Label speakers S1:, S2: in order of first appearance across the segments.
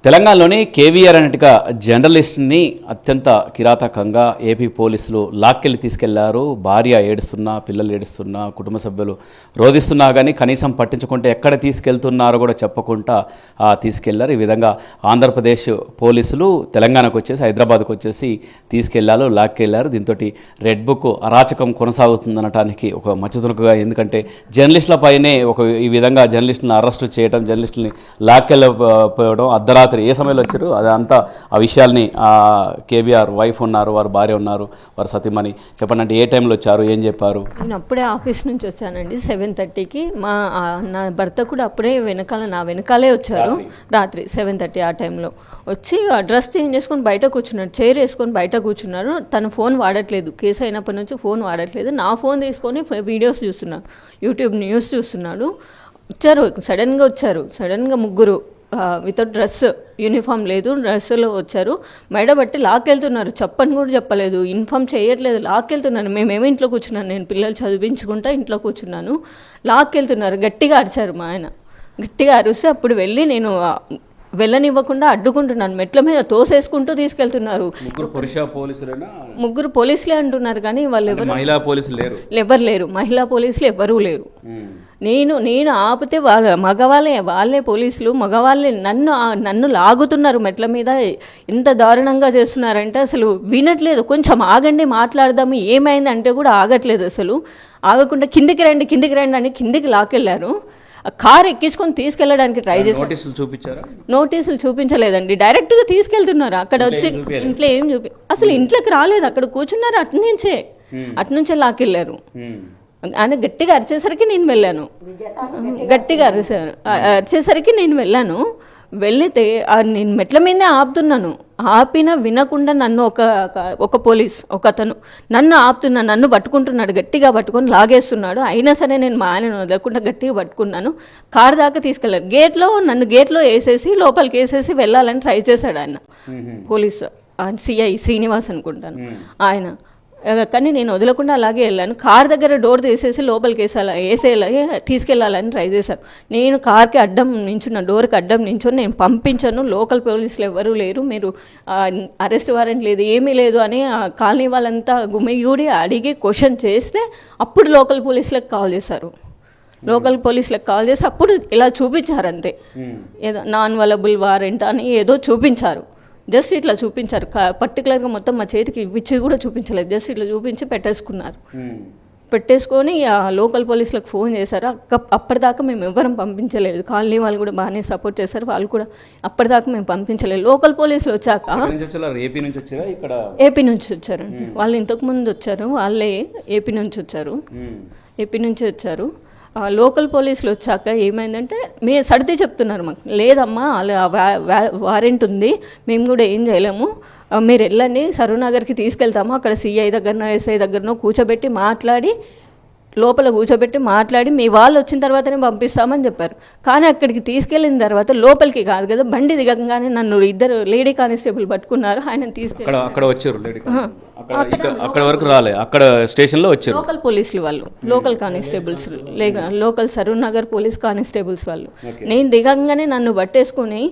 S1: తెలంగాణలోని కేవీఆర్ అనేటిగా జర్నలిస్ట్ని అత్యంత కిరాతకంగా ఏపీ పోలీసులు లాక్కెళ్ళి తీసుకెళ్లారు. భార్య ఏడుస్తున్నా, పిల్లలు ఏడుస్తున్నా, కుటుంబ సభ్యులు రోధిస్తున్నా కానీ కనీసం పట్టించుకుంటే ఎక్కడ తీసుకెళ్తున్నారో కూడా చెప్పకుండా తీసుకెళ్లారు. ఈ విధంగా ఆంధ్రప్రదేశ్ పోలీసులు తెలంగాణకు వచ్చేసి హైదరాబాద్కు వచ్చేసి తీసుకెళ్లారు, లాక్కెళ్లారు. దీంతో రెడ్ బుక్ అరాచకం కొనసాగుతుందనటానికి ఒక మచ్చుతునకగా, ఎందుకంటే జర్నలిస్టులపైనే ఈ విధంగా జర్నలిస్టులను అరెస్టు చేయడం, జర్నలిస్టులని లాక్కెళ్ళిపోవడం, అర్ధరాత్రి ఏ సమయంలో వచ్చారు అదంతా ఆ విషయాల్ని కేవీఆర్ వైఫ్ ఉన్నారు, వారు భార్య ఉన్నారు, వారు సతీమణి చెప్పండి. అంటే ఏ టైంలో వచ్చారు, ఏం చెప్పారు?
S2: నేను అప్పుడే ఆఫీస్ నుంచి వచ్చానండి 7:30కి. నా భర్త కూడా అప్పుడే నా వెనకాలే వచ్చారు. రాత్రి 7:30 ఆ టైంలో వచ్చి డ్రెస్ చేంజ్ చేసుకొని బయట కూర్చున్నాడు, చైర్ వేసుకొని బయట కూర్చున్నారు. తను ఫోన్ వాడట్లేదు, కేసు అయినప్పటి నుంచి ఫోన్ వాడట్లేదు. నా ఫోన్ తీసుకొని వీడియోస్ చూస్తున్నాడు, యూట్యూబ్ న్యూస్ చూస్తున్నాడు. సడన్గా ముగ్గురు వితౌట్ డ్రెస్, యూనిఫామ్ లేదు, డ్రెస్సులో వచ్చారు. మెడబట్టి లాక్కెళ్తున్నారు. చెప్పని కూడా చెప్పలేదు, ఇన్ఫామ్ చేయట్లేదు, లాక్కెళ్తున్నాను. మేమేమో ఇంట్లో కూర్చున్నాను, నేను పిల్లలు చదివించుకుంటా ఇంట్లో కూర్చున్నాను. లాక్కెళ్తున్నారు, గట్టిగా అరిచారు. మా ఆయన గట్టిగా అరిస్తే అప్పుడు వెళ్ళి నేను వెళ్ళనివ్వకుండా అడ్డుకుంటున్నాను. మెట్ల మీద తోసేసుకుంటూ తీసుకెళ్తున్నారు. ముగ్గురు పోలీసులే అంటున్నారు కానీ వాళ్ళు ఎవరు లేరు, మహిళా పోలీసులు ఎవరూ లేరు. నేను ఆపితే వాళ్ళే పోలీసులు మగవాళ్ళే నన్ను లాగుతున్నారు మెట్ల మీద. ఎంత దారుణంగా చేస్తున్నారంటే అసలు వినట్లేదు. కొంచెం ఆగండి, మాట్లాడదాము, ఏమైంది అంటే కూడా ఆగట్లేదు. అసలు ఆగకుండా కిందికి రండి అని కిందికి లాక్కెళ్ళారు. కారు ఎక్కించుకొని తీసుకెళ్ళడానికి ట్రై చేశారు. నోటీసులు చూపించలేదండి, డైరెక్ట్గా తీసుకెళ్తున్నారు. అక్కడ వచ్చి ఇంట్లో ఏం అసలు ఇంట్లోకి రాలేదు, అక్కడ కూర్చున్నారు. అటునుంచే లాక్కెళ్ళారు. ఆయన గట్టిగా అరిచేసరికి నేను వెళ్ళాను. అరిచేసరికి నేను వెళ్ళాను. వెళితే నేను మెట్ల మీదే ఆపుతున్నాను. ఆపినా వినకుండా నన్ను ఒక పోలీస్, అతను నన్ను పట్టుకుంటున్నాడు, గట్టిగా పట్టుకొని లాగేస్తున్నాడు. అయినా సరే నేను మా ఆయన వదలకుండా గట్టిగా పట్టుకున్నాను. కారు దాకా తీసుకెళ్ళాను. నన్ను గేట్లో వేసేసి లోపలికి వేసేసి వెళ్ళాలని ట్రై చేశాడు ఆయన, పోలీసు సిఐ శ్రీనివాస్ అనుకుంటాను ఆయన. కానీ నేను వదలకుండా అలాగే వెళ్ళాను. కార్ దగ్గర డోర్ తీసేసి లోపలికి వేసేలాగే తీసుకెళ్ళాలని ట్రై చేశాను. నేను కార్కి డోర్కి అడ్డం నించుని నేను పంపించాను. లోకల్ పోలీసులు ఎవరూ లేరు, మీరు అరెస్ట్ వారెంట్ లేదు, ఏమీ లేదు అని కాలనీ వాళ్ళంతా గుమిగూడి అడిగి క్వశ్చన్ చేస్తే అప్పుడు లోకల్ పోలీసులకు కాల్ చేశారు. అప్పుడు ఇలా చూపించారు అంతే, ఏదో నాన్ అవైలబుల్ వారెంట్ అని ఏదో చూపించారు. జస్ట్ ఇట్లా చూపించారు, పర్టికులర్గా మొత్తం మా చేతికి ఇచ్చి కూడా చూపించలేదు. జస్ట్ ఇట్లా చూపించి పెట్టేసుకొని లోకల్ పోలీసులకు ఫోన్ చేశారు. అప్పటిదాకా మేము ఎవరం పంపించలేదు. కాలనీ వాళ్ళు కూడా బాగానే సపోర్ట్ చేశారు. వాళ్ళు కూడా అప్పటిదాకా మేము పంపించలేదు. లోకల్ పోలీసులు వచ్చాక ఏపీ నుంచి వచ్చారండి వాళ్ళు. ఇంతకుముందు వచ్చారు వాళ్ళే, ఏపీ నుంచి వచ్చారు. లోకల్ పోలీసులు వచ్చాక ఏమైందంటే సర్ది చెప్తున్నారు మాకు, లేదమ్మా వారెంట్ ఉంది, మేము కూడా ఏం చేయలేము, మీరు వెళ్ళండి, సరూనగర్కి తీసుకెళ్తాము, అక్కడ సిఐ దగ్గరనో ఎస్ఐ దగ్గరనో కూర్చోబెట్టి మాట్లాడి మీ వాళ్ళు వచ్చిన తర్వాతనే పంపిస్తామని చెప్పారు. కానీ అక్కడికి తీసుకెళ్ళిన తర్వాత లోపలికి కాదు కదా, బండి దిగంగానే నన్ను ఇద్దరు లేడీ కానిస్టేబుల్ పట్టుకున్నారు. ఆయన తీసుకెళ్ళి
S1: అక్కడ వరకు రాలే, అక్కడ స్టేషన్లో వచ్చారు
S2: లోకల్ పోలీసులు వాళ్ళు, local constables, local Saroornagar police constables వాళ్ళు. నేను దిగంగానే నన్ను పట్టేసుకుని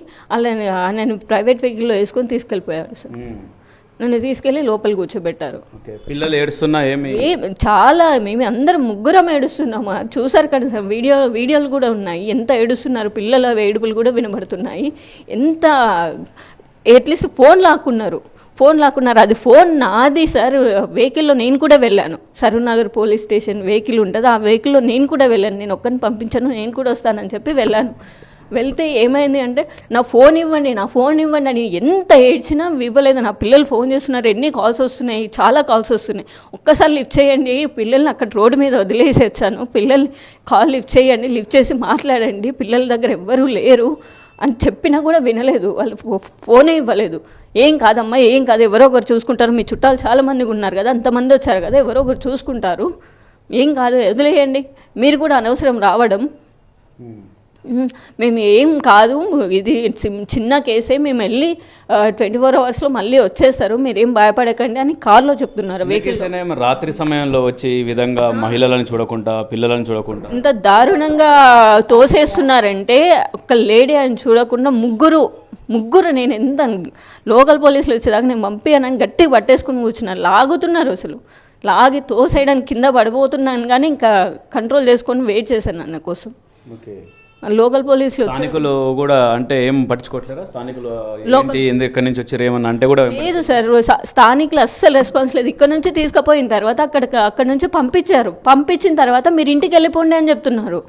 S2: నేను ప్రైవేట్ వెహికల్లో వేసుకొని తీసుకెళ్ళిపోయారు సార్. నన్ను తీసుకెళ్ళి లోపల కూర్చోబెట్టారు.
S1: పిల్లలు ఏడుస్తున్నా
S2: చాలా, మేము అందరం ముగ్గురం ఏడుస్తున్నాము. చూసారు కదా సార్, వీడియోలు కూడా ఉన్నాయి, ఎంత ఏడుస్తున్నారు. పిల్లల ఏడుపులు కూడా వినబడుతున్నాయి. ఎంత అట్లీస్ట్ ఫోన్ లాక్కున్నారు. అది ఫోన్ నాది సార్. వెహికల్లో నేను కూడా వెళ్ళాను, సరూనగర్ పోలీస్ స్టేషన్ వెహికల్ ఉంటుంది, ఆ వెహికల్లో నేను కూడా వెళ్ళాను. నేను ఒక్కరిని పంపించాను, నేను కూడా వస్తానని చెప్పి వెళ్ళాను. వెళ్తే ఏమైంది అంటే నా ఫోన్ ఇవ్వండి అని ఎంత ఏడ్చినా ఇవ్వలేదు. నా పిల్లలు ఫోన్ చేస్తున్నారు, ఎన్ని కాల్స్ వస్తున్నాయి, చాలా కాల్స్ వస్తున్నాయి, ఒక్కసారి లిఫ్ట్ చేయండి, పిల్లల్ని అక్కడ రోడ్డు మీద వదిలేసి వచ్చాను, పిల్లల్ని కాల్ లిఫ్ట్ చేయండి, లిఫ్ట్ చేసి మాట్లాడండి, పిల్లల దగ్గర ఎవ్వరూ లేరు అని చెప్పినా కూడా వినలేదు. వాళ్ళు ఫోనే ఇవ్వలేదు. ఏం కాదమ్మా, ఏం కాదు, ఎవరో ఒకరు చూసుకుంటారు, మీ చుట్టాలు చాలామంది ఉన్నారు కదా, అంతమంది వచ్చారు కదా, ఎవరో ఒకరు చూసుకుంటారు, ఏం కాదు, వదిలేయండి, మీరు కూడా అనవసరం రావడం, మేము ఏం కాదు, ఇది చిన్న కేసే, మేము వెళ్ళి 24 అవర్స్లో మళ్ళీ వచ్చేస్తారు, మీరేం భయపడకండి అని కార్లో చెప్తున్నారు.
S1: రాత్రి సమయంలో వచ్చి ఈ విధంగా మహిళలను చూడకుండా పిల్లలను చూడకుండా
S2: ఇంత దారుణంగా తోసేస్తున్నారంటే ఒక లేడీ అని చూడకుండా ముగ్గురు నేను ఎంత లోకల్ పోలీసులు వచ్చేదాకా నేను పంపియానని గట్టిగా పట్టేసుకుని కూర్చున్నాను. లాగుతున్నారు, అసలు లాగి తోసేయడానికి కింద పడిపోతున్నాను, కానీ ఇంకా కంట్రోల్ చేసుకొని వెయిట్ చేశాను అన్న కోసం. లోకల్ పోలీసులు
S1: స్థానికులు కూడా అంటే ఏం పట్టించుకోవట్లేరా? స్థానికులు ఎక్కడి నుంచి వచ్చారు ఏమన్నా అంటే కూడా
S2: లేదు సార్, స్థానికులు అస్సలు రెస్పాన్స్ లేదు. ఇక్కడ నుంచి తీసుకుపోయిన తర్వాత అక్కడ నుంచి పంపించిన తర్వాత మీరు ఇంటికి వెళ్ళిపోండి అని చెప్తున్నారు.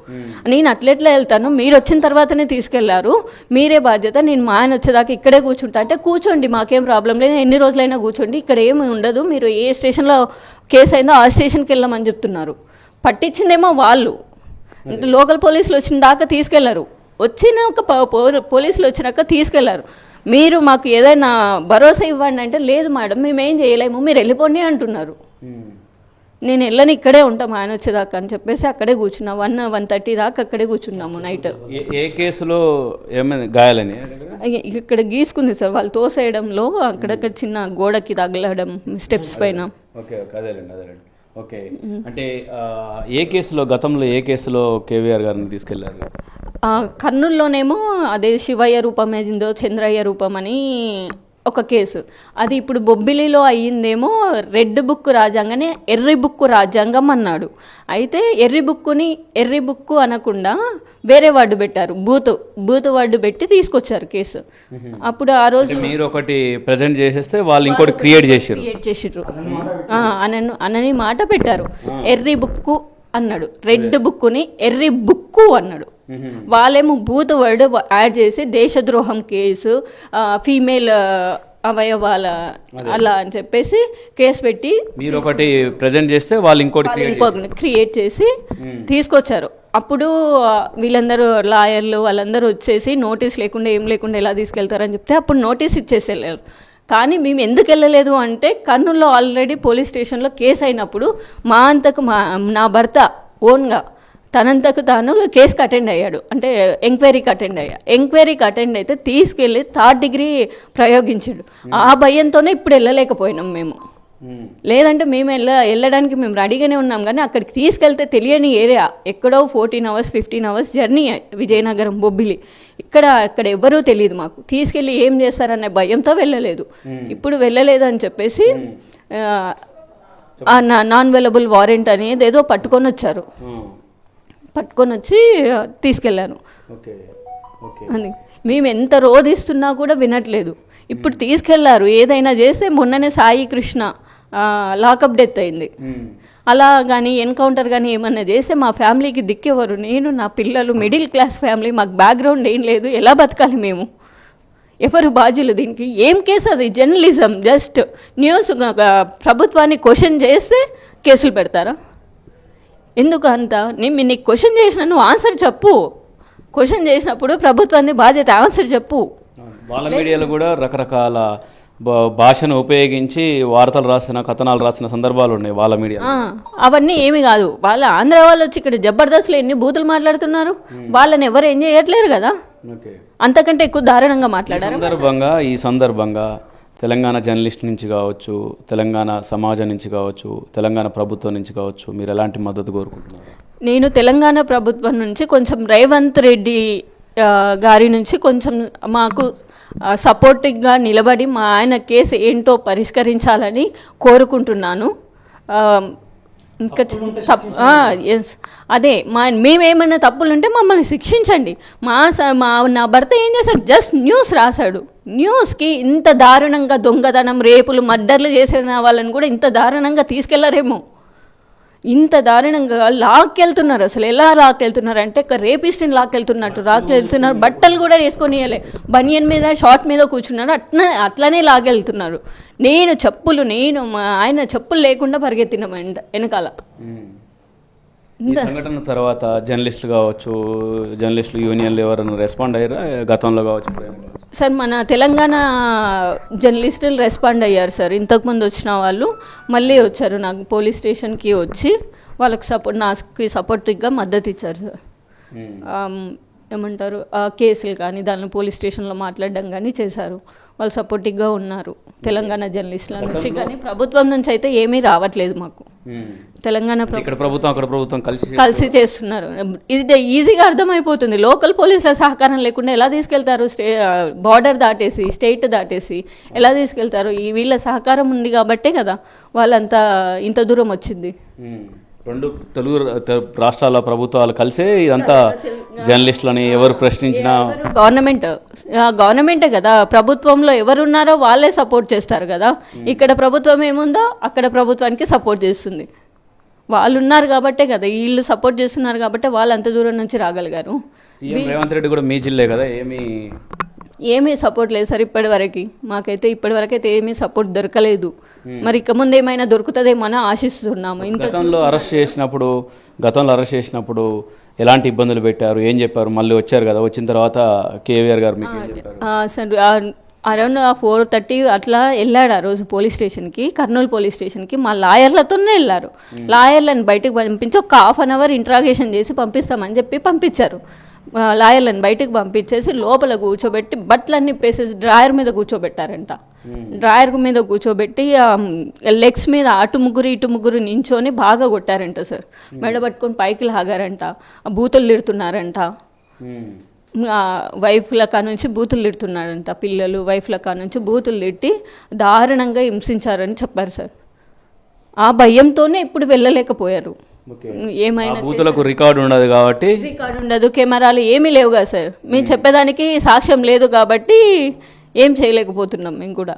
S2: నేను అట్లెట్లా వెళ్తాను, మీరు వచ్చిన తర్వాతనే తీసుకెళ్లారు, మీరే బాధ్యత, నేను మా ఆయన వచ్చేదాకా ఇక్కడే కూర్చుంటా అంటే కూర్చోండి, మాకేం ప్రాబ్లం లేదు, ఎన్ని రోజులైనా కూర్చోండి, ఇక్కడ ఏమి ఉండదు, మీరు ఏ స్టేషన్లో కేసు అయిందో ఆ స్టేషన్కి వెళ్ళమని చెప్తున్నారు. పట్టించిందేమో వాళ్ళు, అంటే లోకల్ పోలీసులు వచ్చిన దాకా తీసుకెళ్లారు, పోలీసులు వచ్చినాక తీసుకెళ్లారు. మీరు మాకు ఏదైనా భరోసా ఇవ్వండి అంటే లేదు మేడం మేమేం చేయలేము, మీరు వెళ్ళిపోండి అంటున్నారు. నేను వెళ్ళని ఇక్కడే ఉంటాం ఆయన వచ్చేదాకా అని చెప్పేసి అక్కడే కూర్చున్నా. 1:30 దాకా అక్కడే కూర్చున్నాము నైట్.
S1: ఏ కేసులో ఏమైనా గాయాలని
S2: ఇక్కడ గీసుకుంది సార్, వాళ్ళు తోసేయడంలో అక్కడక్కడ చిన్న గోడకి తగలడం స్టెప్స్ పైన.
S1: ఓకే, అంటే గతంలో ఏ కేసులో కేవీఆర్ గారిని తీసుకెళ్లారు?
S2: కర్నూలులోనేమో అదే శివయ్య రూపం ఏందో చంద్రయ్య రూపం అని ఒక కేసు, అది ఇప్పుడు బొబ్బిలిలో అయ్యిందేమో రెడ్ బుక్ రాజ్యాంగానే ఎర్రి బుక్కు రాజ్యాంగం అన్నాడు. అయితే ఎర్రి బుక్కు అనకుండా వేరే వర్డ్ పెట్టారు, బూత్ వర్డ్ పెట్టి తీసుకొచ్చారు కేసు. అప్పుడు ఆ రోజు
S1: మీరు ఒకటి ప్రెజెంట్ చేసేస్తే వాళ్ళు ఇంకోటి క్రియేట్ చేసిర్రు
S2: అనని మాట పెట్టారు. ఎర్రి బుక్కు అన్నాడు, రెడ్ బుక్కుని ఎర్రి బుక్కు అన్నాడు. వాళ్ళేమో బూత్ వర్డ్ యాడ్ చేసి దేశద్రోహం కేసు, ఫీమేల్ అవయవాల అలా అని చెప్పేసి కేసు పెట్టి
S1: మీరు ఒకటి ప్రజెంట్ చేస్తే వాళ్ళు ఇంకోటి
S2: క్రియేట్ చేసి తీసుకొచ్చారు. అప్పుడు వీళ్ళందరూ లాయర్లు వాళ్ళందరూ వచ్చేసి నోటీస్ లేకుండా ఏం లేకుండా ఎలా తీసుకెళ్తారని చెప్తే అప్పుడు నోటీస్ ఇచ్చేసి వెళ్ళారు. కానీ మేము ఎందుకు వెళ్ళలేదు అంటే కర్నూలులో ఆల్రెడీ పోలీస్ స్టేషన్లో కేసు అయినప్పుడు నా భర్త ఓన్గా తనంతకు తాను కేసుకి అటెండ్ అయ్యాడు, అంటే ఎంక్వైరీకి అటెండ్ అయితే తీసుకెళ్ళి 3rd డిగ్రీ ప్రయోగించాడు. ఆ భయంతోనే ఇప్పుడు వెళ్ళలేకపోయినాం మేము. లేదంటే మేము వెళ్ళడానికి మేము రెడీగానే ఉన్నాం, కానీ అక్కడికి తీసుకెళ్తే తెలియని ఏరియా, ఎక్కడో 14 hours 15 hours journey, Vizianagaram Bobbili, అక్కడ ఎవరూ తెలియదు మాకు. తీసుకెళ్ళి ఏం చేస్తారనే భయంతో వెళ్ళలేదు. ఇప్పుడు వెళ్ళలేదు అని చెప్పేసి నాన్ అవైలబుల్ వారెంట్ అనేది ఏదో పట్టుకొని వచ్చి తీసుకెళ్ళాను. అని మేము ఎంత రోధిస్తున్నా కూడా వినట్లేదు. ఇప్పుడు తీసుకెళ్లారు, ఏదైనా చేస్తే మొన్ననే సాయి కృష్ణ లాకప్ డెత్ అయింది. అలా కానీ ఎన్కౌంటర్ కానీ ఏమన్నా చేస్తే మా ఫ్యామిలీకి దిక్కేవారు. నేను నా పిల్లలు మిడిల్ క్లాస్ ఫ్యామిలీ, మాకు బ్యాక్గ్రౌండ్ ఏం లేదు, ఎలా బతకాలి మేము? ఎవరు బాధ్యులు దీనికి? ఏం కేసు అది? Journalism, just news. ప్రభుత్వాన్ని క్వశ్చన్ చేస్తే కేసులు పెడతారా? ఎందుకు అంత? నేను నీకు క్వశ్చన్ చేసిన నువ్వు ఆన్సర్ చెప్పు. క్వశ్చన్ చేసినప్పుడు ప్రభుత్వాన్ని బాధ్యత, ఆన్సర్ చెప్పు.
S1: వాళ్ళ మీడియాలో కూడా రకరకాల భాషను ఉపయోగించి వార్తలు రాసిన కథనాలు రాసిన సందర్భాలు ఉన్నాయి వాళ్ళ మీడియా.
S2: అవన్నీ ఏమి కాదు. వాళ్ళ ఆంధ్ర వాళ్ళు వచ్చి ఇక్కడ జబర్దస్త్లో ఎన్ని బూతులు మాట్లాడుతున్నారు, వాళ్ళని ఎవరు ఏం చేయట్లేరు కదా, అంతకంటే ఎక్కువ దారుణంగా మాట్లాడారు.
S1: ఈ సందర్భంగా తెలంగాణ జర్నలిస్ట్ నుంచి కావచ్చు, తెలంగాణ సమాజం నుంచి కావచ్చు, తెలంగాణ ప్రభుత్వం నుంచి కావచ్చు, మీరు ఎలాంటి మద్దతు కోరుకుంటున్నారు?
S2: నేను తెలంగాణ ప్రభుత్వం నుంచి కొంచెం రేవంత్ రెడ్డి గారి నుంచి కొంచెం మాకు సపోర్టివ్గా నిలబడి మా ఆయన కేసు ఏంటో పరిష్కరించాలని కోరుకుంటున్నాను. ఇంకా అదే మేమేమన్నా తప్పులుంటే మమ్మల్ని శిక్షించండి. నా భర్త ఏం చేశాడు? జస్ట్ న్యూస్ రాశాడు. న్యూస్కి ఇంత దారుణంగా దొంగతనం, రేపులు, మర్డర్లు చేసిన వాళ్ళని కూడా ఇంత దారుణంగా తీసుకెళ్లారేమో. ఇంత దారుణంగా లాక్కెళ్తున్నారు. అసలు ఎలా లాక్కెళ్తున్నారు అంటే రేపిస్ట్ని లాక్కెళ్తున్నారు. బట్టలు కూడా వేసుకొని బనియన్ మీద షార్ట్ మీద కూర్చున్నారు, అట్లనే లాగెళ్తున్నారు. మా ఆయన చెప్పులు లేకుండా పరిగెత్తిన వెనకాల.
S1: ఈ సంఘటన తర్వాత జర్నలిస్టులు కావచ్చు, జర్నలిస్టులు యూనియన్లు ఎవరైనా రెస్పాండ్ అయ్యారా గతంలో కావచ్చు?
S2: సార్ మన తెలంగాణ జర్నలిస్టులు రెస్పాండ్ అయ్యారు సార్. ఇంతకుముందు వచ్చిన వాళ్ళు మళ్ళీ వచ్చారు, నాకు పోలీస్ స్టేషన్కి వచ్చి వాళ్ళకి నాకు సపోర్టివ్గా మద్దతు ఇచ్చారు సార్. ఏమంటారు కేసులు కానీ దానిలో పోలీస్ స్టేషన్లో మాట్లాడడం కానీ చేశారు. వాళ్ళు సపోర్టివ్గా ఉన్నారు తెలంగాణ జర్నలిస్టుల నుంచి, కానీ ప్రభుత్వం నుంచి అయితే ఏమీ రావట్లేదు మాకు. తెలంగాణ
S1: ఇక్కడ ప్రభుత్వం అక్కడ ప్రభుత్వం
S2: కలిసి చేస్తున్నారు. ఇది ఈజీగా అర్థమైపోతుంది. లోకల్ పోలీసుల సహకారం లేకుండా ఎలా తీసుకెళ్తారు? బార్డర్ దాటేసి స్టేట్ దాటేసి ఎలా తీసుకెళ్తారు? వీళ్ళ సహకారం ఉంది కాబట్టే కదా వాళ్ళంతా ఇంత దూరం వచ్చింది.
S1: రెండు తెలుగు రాష్ట్రాల ప్రభుత్వాలు కలిసే ఇదంతా జర్నలిస్టులని ఎవరు ప్రశ్నించినా
S2: గవర్నమెంటే కదా, ప్రభుత్వంలో ఎవరున్నారో వాళ్ళే సపోర్ట్ చేస్తారు కదా. ఇక్కడ ప్రభుత్వం ఏముందో అక్కడ ప్రభుత్వానికి సపోర్ట్ చేస్తుంది. వాళ్ళు ఉన్నారు కాబట్టే కదా, వీళ్ళు సపోర్ట్ చేస్తున్నారు కాబట్టే వాళ్ళు అంత దూరం నుంచి రాగలిగారు.
S1: సీఎం రేవంత్ రెడ్డి కూడా మీ జిల్లే కదా,
S2: ఏమీ సపోర్ట్ లేదు సార్ ఇప్పటివరకు. మాకైతే ఇప్పటివరకైతే ఏమీ సపోర్ట్ దొరకలేదు. మరి ఇక ముందు ఏమైనా దొరుకుతుందేమో అని ఆశిస్తున్నాము.
S1: గతంలో అరెస్ట్ చేసినప్పుడు ఎలాంటి ఇబ్బందులు పెట్టారు, ఏం చెప్పారు? మళ్ళీ వచ్చారు కదా, వచ్చిన తర్వాత కేవీఆర్ గారు మీకు
S2: సార్ అరౌండ్ 4:30 అట్లా వెళ్ళాడు ఆ రోజు పోలీస్ స్టేషన్కి, కర్నూలు పోలీస్ స్టేషన్కి. మా లాయర్లతోనే వెళ్ళారు. లాయర్లను బయటకు పంపించి ఒక ½ అన్ అవర్ ఇంట్రాగేషన్ చేసి పంపిస్తామని చెప్పి పంపించారు. లాయర్లను బయటకు పంపించేసి లోపల కూర్చోబెట్టి బట్టలన్నీ పేసేసి డ్రాయర్ మీద కూర్చోబెట్టారంట. డ్రాయర్ మీద కూర్చోబెట్టి లెగ్స్ మీద అటు ముగ్గురు నించొని బాగా కొట్టారంట సార్. మెడ పట్టుకొని పైకి లాగారంట. బూతులు తిడుతున్నారంట. వైఫ్ల కానుంచి బూతులు తిడుతున్నాడంట. పిల్లలు వైఫ్ల కానుంచి బూతులు తిట్టి దారుణంగా హింసించారని చెప్పారు సార్. ఆ భయంతోనే ఇప్పుడు వెళ్ళలేకపోయారు. ఏమైనా
S1: బూతులకు రికార్డు ఉండదు కాబట్టి,
S2: రికార్డు ఉండదు, కెమెరాలు ఏమీ లేవు కదా సార్. మేము చెప్పేదానికి సాక్ష్యం లేదు కాబట్టి ఏం చేయలేకపోతున్నాం. మేము కూడా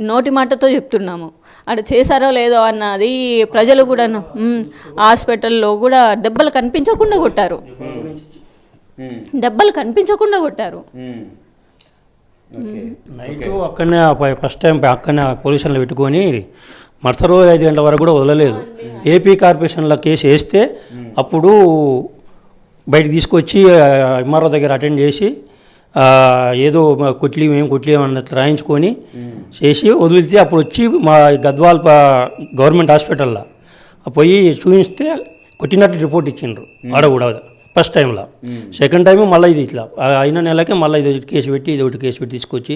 S2: నోటి మాటతో చెప్తున్నాము. అక్కడ చేశారో లేదో అన్నది ప్రజలు కూడా. హాస్పిటల్లో కూడా దెబ్బలు కనిపించకుండా కొట్టారు.
S3: నైట్ అక్కడనే ఫస్ట్ టైం అక్కడనే పోలీసులను పెట్టుకొని మరుసటి రోజు 5 గంటల వరకు కూడా వదలలేదు. ఏపీ కార్పొరేషన్లో కేసు వేస్తే అప్పుడు బయటకు తీసుకొచ్చి ఎంఆర్ఓ దగ్గర అటెండ్ చేసి ఏదో కొట్లేం అన్నట్లు రాయించుకొని చేసి వదిలితే అప్పుడు వచ్చి మా గద్వాల్ గవర్నమెంట్ హాస్పిటల్లో పోయి చూపిస్తే కొట్టినట్లు రిపోర్ట్ ఇచ్చిండ్రు ఆడ కూడా ఫస్ట్ టైంలో. సెకండ్ టైం మళ్ళీ ఇది ఇట్లా అయిన నెలకే మళ్ళీ ఇది కేసు పెట్టి ఇది ఒకటి కేసు పెట్టి తీసుకొచ్చి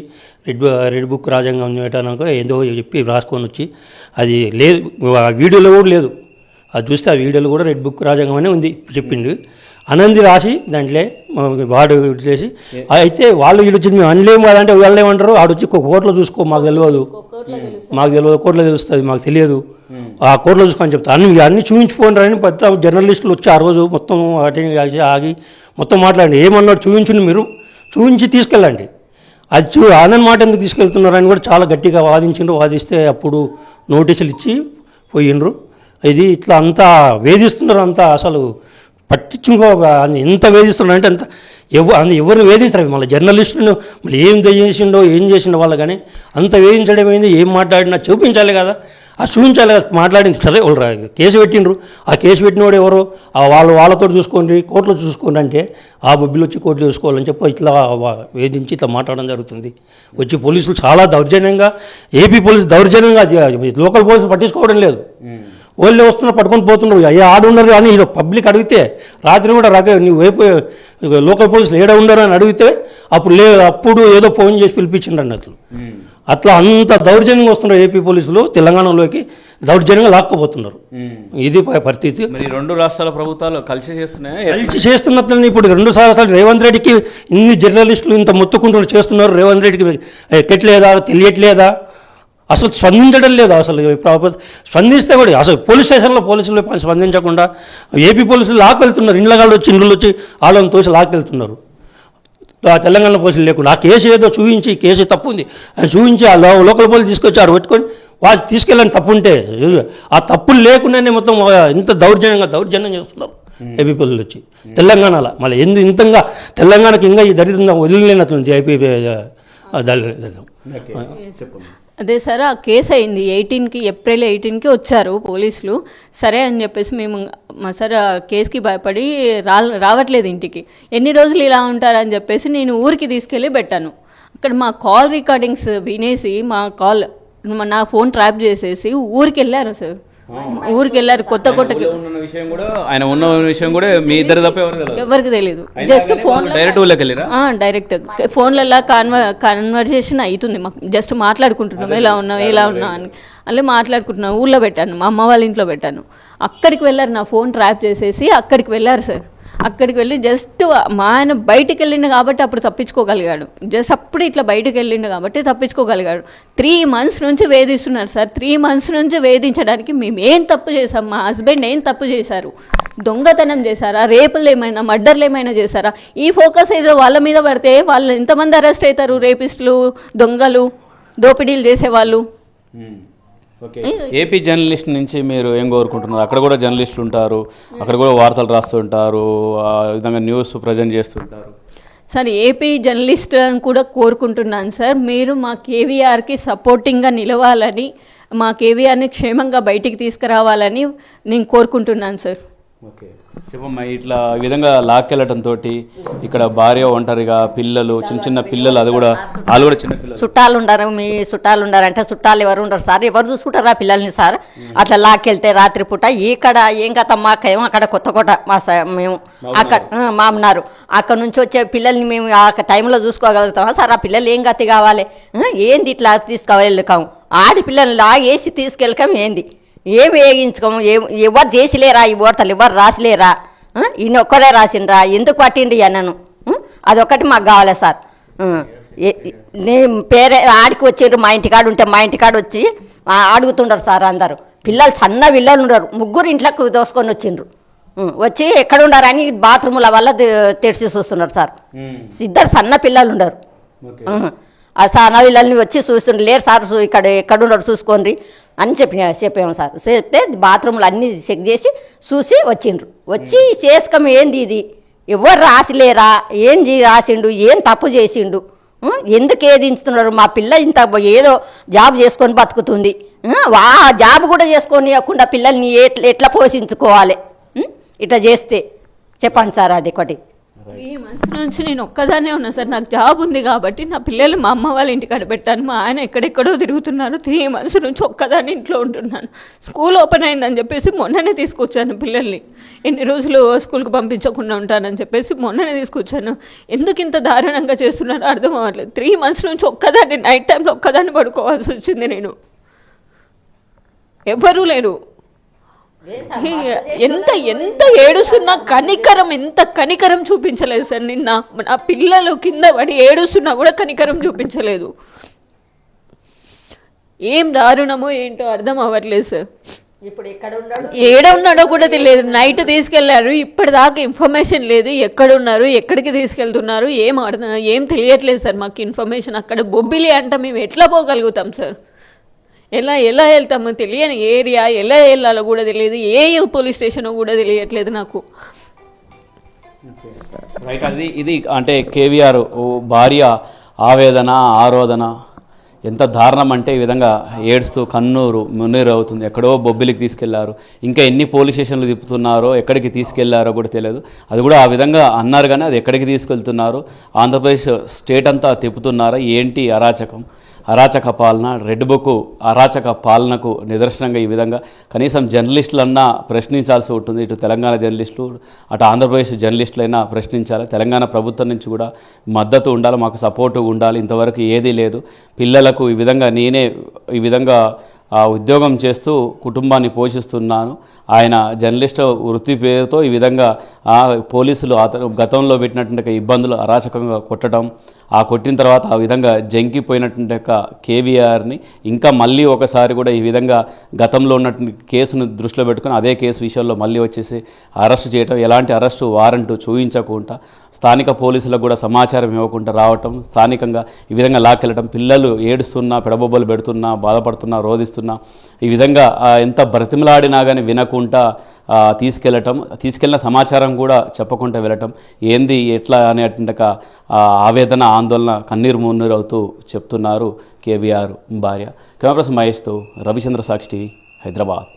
S3: రెడ్ బుక్ రాజ్యాంగం పెట్టాక ఏదో చెప్పి రాసుకొని వచ్చి అది లేదు, వీడియోలో కూడా లేదు. అది చూస్తే ఆ వీడియోలో కూడా రెడ్ బుక్ రాజ్యాంగం అనే ఉంది చెప్పిండు. అనంది రాసి దాంట్లో వాడు చేసి అయితే వాళ్ళు వీళ్ళు వచ్చి మేము అనలేము కదంటే వాళ్ళు ఏమంటారు, ఆడు వచ్చి కోర్టులో చూసుకో, మాకు తెలియదు కోర్టులో తెలుస్తుంది, మాకు తెలియదు, ఆ కోర్టులో చూసుకొని చెప్తాను అన్ని చూపించుకోండి. పెద్ద జర్నలిస్టులు వచ్చి ఆ రోజు మొత్తం అటెండ్ చేసి ఆగి మొత్తం మాట్లాడండి, ఏమన్నాడు చూపించండి, మీరు చూపించి తీసుకెళ్ళండి. అది ఆనంద్ మాట ఎందుకు తీసుకెళ్తున్నారని కూడా చాలా గట్టిగా వాదిస్తే అప్పుడు నోటీసులు ఇచ్చి పోయిండ్రు. ఇది ఇట్లా అంతా వేధిస్తున్నారు. అంతా అసలు పట్టించుకో ఎంత వేధిస్తున్నారు అంటే అంత ఎవరిని వేధించరు. మళ్ళీ జర్నలిస్టులను మళ్ళీ ఏం చేసిండో వాళ్ళు కానీ అంత వేధించడం ఏంది, ఏం మాట్లాడినా చూపించాలి కదా, అది చూపించాలి కదా. మాట్లాడింది సరే వాళ్ళు కేసు పెట్టిండ్రు, ఆ కేసు పెట్టినోడు ఎవరో వాళ్ళతో చూసుకోండి, కోర్టులో చూసుకోండి అంటే ఆ బొబ్బిలు వచ్చి కోర్టులో చూసుకోవాలని చెప్పి ఇట్లా వేధించి ఇట్లా మాట్లాడడం జరుగుతుంది. వచ్చి పోలీసులు చాలా దౌర్జన్యంగా, ఏపీ పోలీసు దౌర్జన్యంగా, లోకల్ పోలీసులు పట్టించుకోవడం లేదు. వాళ్ళే వస్తున్నారు పట్టుకొని పోతున్నారు. ఆడున్నారు కానీ పబ్లిక్ అడిగితే రాత్రి కూడా నువ్వు వైపు లోకల్ పోలీసులు ఏడ ఉండరు అని అడిగితే అప్పుడు ఏదో ఫోన్ చేసి పిలిపించిండు అన్నట్లు. అట్లా అంత దౌర్జన్యంగా వస్తున్నారు ఏపీ పోలీసులు, తెలంగాణలోకి దౌర్జన్యంగా లాక్కపోతున్నారు. ఇది పరిస్థితి.
S1: మరి 2 రాష్ట్రాల ప్రభుత్వాలు కలిసి
S3: చేస్తున్నట్లని ఇప్పుడు 2 సంవత్సరాలు రేవంత్ రెడ్డికి ఇన్ని జర్నలిస్టులు ఇంత మొత్తుకుంటూ చేస్తున్నారు. రేవంత్ రెడ్డికి ఎక్కట్లేదా, తెలియట్లేదా, అసలు స్పందించడం లేదు. అసలు స్పందిస్తే కూడా అసలు పోలీస్ స్టేషన్లో పోలీసులు స్పందించకుండా ఏపీ పోలీసులు లాక్కెళ్తున్నారు. ఇండ్లగాళ్ళు వచ్చి ఇండ్లు వచ్చి వాళ్ళని తోసి లాక్కెళ్తున్నారు. తెలంగాణ పోలీసులు లేకుండా ఆ కేసు ఏదో చూపించి కేసు తప్పు ఉంది అని చూపించి ఆ లోకల్ పోలీసు తీసుకొచ్చారు పెట్టుకొని వాళ్ళు తీసుకెళ్ళని తప్పు ఉంటే ఆ తప్పులు లేకుండానే మొత్తం ఇంత దౌర్జన్యం చేస్తున్నారు ఏపీ పోలీసులు వచ్చి తెలంగాణలో. మళ్ళీ ఇంతగా తెలంగాణకి ఇంకా ఈ దరిద్రంగా వదిలేనట్లుంది ఏపీ
S2: అదే సార్, ఆ కేసు అయింది 18కి, ఏప్రిల్ 18కి వచ్చారు పోలీసులు. సరే అని చెప్పేసి మేము సార్ ఆ కేసుకి భయపడి రావట్లేదు ఇంటికి. ఎన్ని రోజులు ఇలా ఉంటారని చెప్పేసి నేను ఊరికి తీసుకెళ్ళి పెట్టాను. అక్కడ మా కాల్ రికార్డింగ్స్ వినేసి నా ఫోన్ ట్రాప్ చేసేసి ఊరికి వెళ్ళారు సార్. ఊరికి వెళ్ళారు కొత్త
S1: ఊళ్ళో ఉన్న విషయం కూడా ఆయన ఉన్న విషయం కూడా మీ ఇద్దరు తప్ప ఎవరు తెలియదు.
S2: ఎవరికి తెలియదు. జస్ట్ ఫోన్
S1: డైరెక్ట్ ఊళ్ళోకి వెళ్ళిరా?
S2: డైరెక్ట్ ఫోన్లలో కన్వర్జేషన్ అవుతుంది మాకు. జస్ట్ మాట్లాడుకుంటున్నాం ఎలా ఉన్నావు అని అలా మాట్లాడుకుంటున్నాం. ఊళ్ళో పెట్టాను, మా అమ్మ వాళ్ళ ఇంట్లో పెట్టాను. అక్కడికి వెళ్ళారు, నా ఫోన్ ట్రాప్ చేసేసి అక్కడికి వెళ్ళారు సార్. అక్కడికి వెళ్ళి జస్ట్ మా ఆయన బయటికి వెళ్ళిండు కాబట్టి అప్పుడు తప్పించుకోగలిగాడు. జస్ట్ అప్పుడు ఇట్లా బయటకు వెళ్ళిండు కాబట్టి తప్పించుకోగలిగాడు. 3 months నుంచి వేధిస్తున్నారు సార్. 3 months నుంచి వేధించడానికి మేము ఏం తప్పు చేసాం? మా హస్బెండ్ ఏం తప్పు చేశారు? దొంగతనం చేశారా? రేపులు ఏమైనా, మర్డర్లు ఏమైనా చేశారా? ఈ ఫోకస్ ఏదో వాళ్ళ మీద పడితే వాళ్ళు ఎంతమంది అరెస్ట్ అవుతారు? రేపిస్టులు, దొంగలు, దోపిడీలు చేసేవాళ్ళు.
S1: ఓకే, ఏపీ జర్నలిస్ట్ నుంచి మీరు ఏం కోరుకుంటున్నారు? అక్కడ కూడా జర్నలిస్టులు ఉంటారు, అక్కడ కూడా వార్తలు రాస్తుంటారు, ఆ విధంగా న్యూస్ ప్రజెంట్ చేస్తుంటారు.
S2: సార్ ఏపీ జర్నలిస్ట్ అని కూడా కోరుకుంటున్నాను సార్. మీరు మా కేవీఆర్కి సపోర్టింగ్గా నిలవాలని, మా కేవీఆర్ని క్షేమంగా బయటికి తీసుకురావాలని నేను కోరుకుంటున్నాను సార్.
S1: ఓకే, చెప్పమ్మా. ఇట్లా ఈ విధంగా లాక్కెళ్ళటంతో ఇక్కడ భార్య ఒంటరిగా, పిల్లలు, చిన్న చిన్న పిల్లలు, అది కూడా వాళ్ళు కూడా చిన్న పిల్లలు,
S4: చుట్టాలు ఉండరు, మీ చుట్టాలు ఉండారంటే చుట్టాలు ఎవరు ఉండరు సార్, ఎవరు చూసుకుంటారా పిల్లల్ని సార్? అట్లా లాక్కెళ్తే రాత్రిపూట ఇక్కడ ఏం కథ మాకేమో అక్కడ కొత్తకోట మేము అక్కడ మామన్నారు. అక్కడ నుంచి వచ్చే పిల్లల్ని మేము ఆ టైంలో చూసుకోగలుగుతామా సార్? ఆ పిల్లలు ఏం గతి కావాలి? ఏంది ఇట్లా తీసుకువెళ్ళకాము? ఆడి పిల్లల్ని లాగేసి తీసుకెళ్ళకాం ఏంది? ఏం వేగించుకోము, ఎవరు చేసిలేరా? ఈ ఓడతలు ఎవరు రాసిలేరా? ఈయన ఒక్కడే రాసిండ్రా? ఎందుకు పట్టిండి అన్నను? అదొకటి మాకు కావాలి సార్. నేను పేరే ఆడికి వచ్చిండ్రు, మా ఇంటికాడు ఉంటే మా ఇంటికాడు వచ్చి అడుగుతుండరు సార్. అందరూ పిల్లలు సన్న పిల్లలు ఉండరు, 3 ఇంట్లోకి దోసుకొని వచ్చిండ్రు. వచ్చి ఎక్కడ ఉండారని బాత్రూముల వల్ల తెడిచి చూస్తున్నారు సార్. 2 సన్న పిల్లలు ఉండరు. ఆ సన్న పిల్లల్ని వచ్చి చూస్తుండ్రు. లేరు సార్, ఇక్కడ ఎక్కడున్నారు చూసుకోండి అని చెప్పాము సార్. చెప్తే బాత్రూంలు అన్నీ చెక్ చేసి చూసి వచ్చిండ్రు. వచ్చి చేసుకోము ఏంది ఇది, ఎవరు రాసిలేరా? ఏం రాసిండు? ఏం తప్పు చేసిండు? ఎందుకు ఏదించుతున్నారు? మా పిల్ల ఇంత ఏదో జాబ్ చేసుకొని బతుకుతుంది, ఆ జాబ్ కూడా చేసుకోనియకుండా పిల్లల్ని ఎట్లా పోషించుకోవాలి? ఇట్లా చేస్తే చెప్పండి సార్. అది ఒకటి.
S2: 3 months నుంచి నేను ఒక్కదానే ఉన్నా సార్. నాకు జాబ్ ఉంది కాబట్టి నా పిల్లలు మా అమ్మ వాళ్ళ ఇంటికాడ పెట్టాను. మా ఆయన ఎక్కడెక్కడో తిరుగుతున్నారు. 3 months నుంచి ఒక్కదాన్ని ఇంట్లో ఉంటున్నాను. స్కూల్ ఓపెన్ అయిందని చెప్పేసి మొన్ననే తీసుకొచ్చాను పిల్లల్ని. ఎన్ని రోజులు స్కూల్కి పంపించకుండా ఉంటానని చెప్పేసి మొన్ననే తీసుకొచ్చాను. ఎందుకు ఇంత దారుణంగా చేస్తున్నారో అర్థం అవ్వట్లేదు. 3 months నుంచి ఒక్కదాన్ని నైట్ టైంలో ఒక్కదాన్ని పడుకోవాల్సి వచ్చింది. నేను ఎవ్వరూ లేరు. ఎంత ఎంత ఏడుస్తున్నా కనికరం, ఎంత కనికరం చూపించలేదు సార్. నిన్న నా పిల్లలు కింద పడి ఏడుస్తున్నా కూడా కనికరం చూపించలేదు. ఏం దారుణమో ఏంటో అర్థం అవ్వట్లేదు సార్.
S4: ఇప్పుడు
S2: ఏడ ఉన్నాడో కూడా తెలియదు. నైట్ తీసుకెళ్లారు, ఇప్పటిదాకా ఇన్ఫర్మేషన్ లేదు. ఎక్కడున్నారు, ఎక్కడికి తీసుకెళ్తున్నారు ఏం తెలియట్లేదు సార్ మాకు ఇన్ఫర్మేషన్. అక్కడ బొబ్బిలి అంట, మేము ఎట్లా పోగలుగుతాం సార్? ఎలా వెళ్తాము? తెలియని ఏరియా, ఎలా వెళ్ళాలో కూడా తెలియదు. ఏ పోలీస్ స్టేషన్ కూడా తెలియట్లేదు నాకు.
S1: రైట్, ఇది అంటే కేవీఆర్ భార్య ఆవేదన, ఆరోదన ఎంత దారుణం అంటే ఈ విధంగా ఏడుస్తూ కన్నూరు మున్నీరు అవుతుంది. ఎక్కడో బొబ్బిలికి తీసుకెళ్లారు, ఇంకా ఎన్ని పోలీస్ స్టేషన్లు తిప్పుతున్నారో, ఎక్కడికి తీసుకెళ్లారో కూడా తెలియదు. అది కూడా ఆ విధంగా అన్నారు, కానీ అది ఎక్కడికి తీసుకెళ్తున్నారు? ఆంధ్రప్రదేశ్ స్టేట్ అంతా తిప్పుతున్నారా ఏంటి? అరాచక పాలన, రెడ్ బుక్ అరాచక పాలనకు నిదర్శనంగా ఈ విధంగా కనీసం జర్నలిస్టులన్నా ప్రశ్నించాల్సి ఉంటుంది. ఇటు తెలంగాణ జర్నలిస్టులు, అటు ఆంధ్రప్రదేశ్ జర్నలిస్టులైనా ప్రశ్నించాలి. తెలంగాణ ప్రభుత్వం నుంచి కూడా మద్దతు ఉండాలి, మాకు సపోర్టు ఉండాలి. ఇంతవరకు ఏదీ లేదు. పిల్లలకు నేనే ఈ విధంగా ఉద్యోగం చేస్తూ కుటుంబాన్ని పోషిస్తున్నాను. ఆయన జర్నలిస్ట్ వృత్తి పేరుతో ఈ విధంగా పోలీసులు గతంలో పెట్టినటువంటి ఇబ్బందులు, అరాచకంగా కొట్టడం, కొట్టిన తర్వాత ఆ విధంగా జంకిపోయినటువంటి కేవీఆర్ని ఇంకా మళ్ళీ ఒకసారి కూడా ఈ విధంగా గతంలో ఉన్నటువంటి కేసును దృష్టిలో పెట్టుకుని అదే కేసు విషయంలో మళ్ళీ వచ్చేసి అరెస్టు చేయటం, ఎలాంటి అరెస్టు వారెంట్ చూపించకుండా స్థానిక పోలీసులకు కూడా సమాచారం ఇవ్వకుండా రావటం, స్థానికంగా ఈ విధంగా లాక్కెళ్ళటం, పిల్లలు ఏడుస్తున్నా, పెడబొబ్బలు పెడుతున్నా, బాధపడుతున్నా, రోధిస్తున్నా, ఈ విధంగా ఎంత బ్రతిమలాడినా కానీ వినకుండా తీసుకెళ్ళిన సమాచారం కూడా చెప్పకుండా వెళ్ళటం, ఏంది ఎట్లా అనేటువంటి ఆవేదన, ఆందోళన, కన్నీరు మున్నీరు అవుతూ చెప్తున్నారు కేవీఆర్ భార్య. కెమెరా పర్సన్ మహేష్తో రవిచంద్ర, సాక్షి టీవీ, హైదరాబాద్.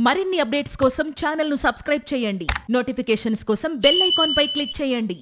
S5: మరిన్ని అప్డేట్స్ కోసం ఛానల్ను సబ్స్క్రైబ్ చేయండి. నోటిఫికేషన్స్ కోసం బెల్ ఐకాన్ పై క్లిక్ చేయండి.